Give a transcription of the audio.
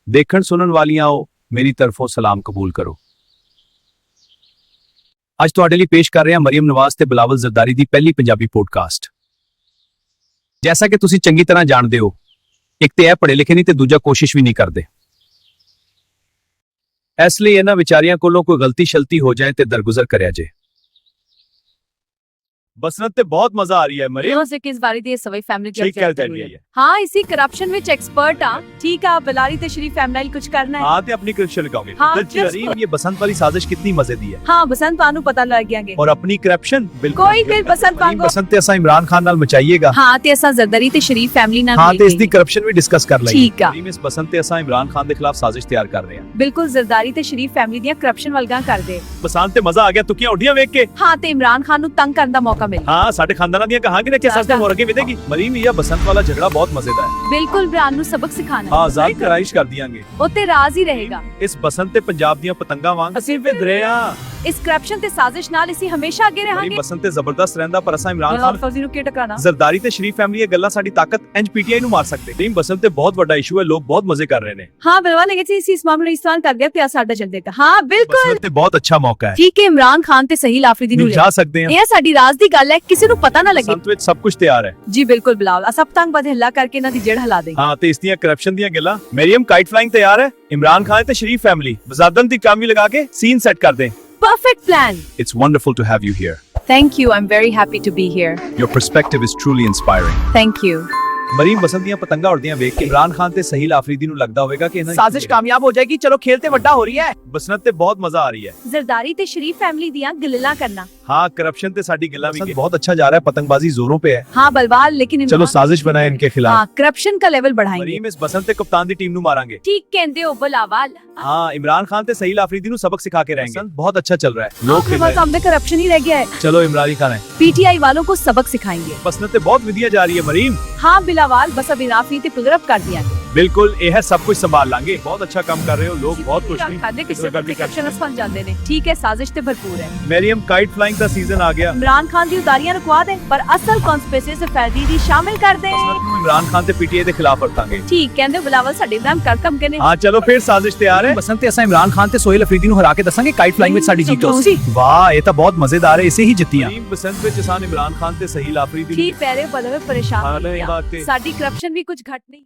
ਦੇਖਣ ਸੁਣਨ ਵਾਲਿਆਂ ਮੇਰੀ ਤਰਫੋਂ ਸਲਾਮ ਕਬੂਲ ਕਰੋ। ਅੱਜ ਤੁਹਾਡੇ ਲਈ ਪੇਸ਼ ਕਰ ਰਹੇ ਹਾਂ ਮਰੀਮ ਨਵਾਜ਼ ਤੇ ਬਿਲਾਵਲ ਜ਼ਰਦਾਰੀ ਦੀ ਪਹਿਲੀ ਪੰਜਾਬੀ ਪੋਡਕਾਸਟ। ਜੈਸਾ ਕਿ ਤੁਸੀਂ ਚੰਗੀ ਤਰ੍ਹਾਂ ਜਾਣਦੇ ਹੋ, ਇੱਕ ਤੇ ਇਹ ਪੜ੍ਹੇ ਲਿਖੇ ਨਹੀਂ ਤੇ ਦੂਜਾ ਕੋਸ਼ਿਸ਼ ਵੀ ਨਹੀਂ ਕਰਦੇ। ਇਸ ਲਈ ਇਹਨਾਂ ਵਿਚਾਰੀਆਂ ਕੋਲੋਂ ਕੋਈ ਗਲਤੀ ਸ਼ਲਤੀ ਹੋ ਜਾਏ ਤੇ ਦਰਗੁਜ਼ਰ ਕਰਿਆ ਜੇ। बसंत ते बहुत मजा आ रही है मरीम। से किस बारी दी सवई फैमिली ठीक है चल रही है। हाँ इसी करप्शन विच एक्सपर्ट हां। ठीक है बिलारी ते शरीफ फैमिली कुछ करना है। हां ते अपनी करप्शन लगाओगे। हाँ, मरीम ये बसंत वाली साजिश कितनी मजे दी है। हाँ बसंत पानू पता लग गया और अपनी करप्शन बिल्कुल कोई दिल बसंत पांगो बसंत ते असा इमरान खान नाल मचाइएगा। हाँ ते असा जरदारी ते शरीफ फैमिली नाल हाँ ते इसदी करप्शन भी डिस्कस कर लेंगे। ठीक है मरीम इस बसंत ते असा इमरान खान दे खिलाफ साजिश तैयार कर रहे हैं। बिल्कुल जरदारी ते शरीफ फैमिली दी करप्शन वलगा कर दे। बसंत ते मजा आ गया तुकियां उड़ियां वेख के। हाँ ते इमरान खान नु तंग करन दा मौका मिल। हाँ साडे खानदाना दी कहां कि ने के सस्ते हो रखे विदेगी। मरीम ये बसंत वाला झगड़ा बहुत मजेदार है। बिल्कुल ब्रान नु सबक सिखाना। हाँ आजाद कराइश कर दियांगे। ओते राज ही रहेगा। इस बसंत ते पंजाब दियां पतंगां वांग ਅਸੀਂ ਵਿਦਰੇ ਆ। इस करप्शन ते साजिश नाल इसी हमेशा आगे रहांगे। बसंत ते जबरदस्त रहंदा पर असा इमरान खान फौजी नु के टकराना। ਜ਼ਰਦਾਰੀ ਤੇ ਸ਼ਰੀਫ ਫੈਮਿਲੀ ਇਹ ਗੱਲਾਂ ਸਾਡੀ ਤਾਕਤ ਇੰਜ ਪੀਟੀਆਈ ਨੂੰ ਮਾਰ ਸਕਦੇ। ਟੀਮ ਬਸੰਤ ਤੇ ਬਹੁਤ ਵੱਡਾ ਇਸ਼ੂ ਹੈ, ਲੋਕ ਬਹੁਤ ਮਜ਼ੇ ਕਰ ਰਹੇ ਨੇ। हाँ बिलवा लगे सी इस मामले इस्तेमाल कर गया प्यार साडा चल देगा। हाँ बिल्कुल ਬਸੰਤ ਤੇ ਬਹੁਤ ਅੱਛਾ ਮੌਕਾ ਹੈ। ठीक है इमरान खान ते सहील आफरीदी नु ਜਾ ਸਕਦੇ ਹਾਂ। ਇਹ ਸਾਡੀ ਰਾਜ਼ ਦੀ ਗੱਲ ਹੈ, ਕਿਸੇ ਨੂੰ ਪਤਾ ਨਾ ਲੱਗੇ। ਬਸੰਤ ਵਿੱਚ ਸਭ ਕੁਝ ਤਿਆਰ ਹੈ। ਜੀ ਬਿਲਕੁਲ ਬਿਲਾਵਲ ਅਸਾਂ ਪਤੰਗ ਬਦ ਹਿੱਲਾ ਕਰਕੇ ਇਹਨਾਂ ਦੀ ਜੜ ਹਿਲਾ ਦੇ। ਹਾਂ ਤੇ ਇਸ ਦੀਆਂ ਕਰਪਸ਼ਨ ਦੀਆਂ ਗੱਲਾਂ। ਮਰੀਮ ਕਾਈਟ ਫਲਾਈਂਗ ਤਿਆਰ ਹੈ। ਇਮਰਾਨ ਖਾਨ ਤੇ ਸ਼ਰੀਫ ਫੈਮਿਲੀ ਵਜ਼ਾਦਨ ਦੀ ਕਾਮੀ ਲਗਾ ਕੇ ਸੀਨ ਸੈੱਟ ਕਰ ਦੇ। Perfect plan. It's wonderful to have you here. Thank you. I'm very happy to be here. Your perspective is truly inspiring. Thank you. Mariam ਬਸੰਤ ਦੀਆਂ ਪਤੰਗਾਂ ਉੜਦੀਆਂ ਵੇਖ ਕੇ ਇਮਰਾਨ ਖਾਨ ਤੇ ਸਹੀਲ ਆਫਰੀਦੀ ਨੂੰ ਲੱਗਦਾ ਹੋਵੇਗਾ ਕਿ ਇਹਨਾਂ ਦੀ ਸਾਜ਼ਿਸ਼ ਕਾਮਯਾਬ ਹੋ ਜਾਏਗੀ। ਚਲੋ ਖੇਲ ਤੇ ਵੱਡਾ ਹੋ ਰਹੀ ਹੈ। ਬਸੰਤ ਤੇ ਬਹੁਤ ਮਜ਼ਾ ਆ ਰਹੀ ਹੈ। ਜ਼ਰਦਾਰੀ ਤੇ ਸ਼ਰੀਫ ਫੈਮਿਲੀ ਦੀਆਂ ਗੱਲਾਂ ਕਰਨਾ। हाँ करप्शन ते साडी गिल्ला भी बहुत अच्छा जा रहा है। पतंगबाजी जोरों पे है। हाँ बलवाल लेकिन चलो साजिश बनाए इनके खिलाफ। हाँ करप्शन का लेवल बढ़ाएंगे। मरीम इस बसंत ते कप्तान दी टीम नु मारांगे। ठीक कहंदे हो बलावल। हाँ इमरान खान ते सहील आफरीदी नु सबक सिखा के रहेंगे। बहुत अच्छा चल रहा है। लोग खेल रहे हैं। सामने करप्शन ही रह गया है। चलो इमरान खान है। पीटीआई वालों को सबक सिखाएंगे। बसंत ते बहुत विधिया जा रही है मरीम। हाँ बिलावल बस अब इनाफी ते पुलरअप कर दिया। बिल्कुल ये है सब कुछ संभाल लांगे। बहुत अच्छा काम कर रहे हो, लोग बहुत खुश हैं। करप्शन बन जाते हैं। ठीक है साजिश ते भरपूर है। मरीम काइट फ्लाइंग दा सीजन आ गया। इमरान खान दी उतारियां रुकवा दे पर असल कॉन्स्पिरेसी से फैदी दी शामिल कर दे। इमरान खान ते पीटीआई दे खिलाफ वरतांगे। ठीक कहंदे बिलावल साडे इमरान कर कम कने। हां चलो फिर साजिश तैयार है। ਬਸੰਤ ਤੇ ਅਸਾਂ ਇਮਰਾਨ ਖਾਨ ਤੇ ਸੋਹੇਲ ਅਫਰੀਦੀ ਨੂੰ ਹਰਾ ਕੇ ਦੱਸਾਂਗੇ ਕਾਈਟ ਫਲਾਈਂਗ ਵਿੱਚ ਸਾਡੀ ਜੀਤ ਹੋਈ। वाह ये तो बहुत मजेदार है। इसे ही जित्तियां। बसंत विच असां इमरान खान ते सहील आफरीदी ठीक पैरे बदवे परेशान हाँ, नहीं, बात है। साडी करप्शन भी कुछ घट नहीं।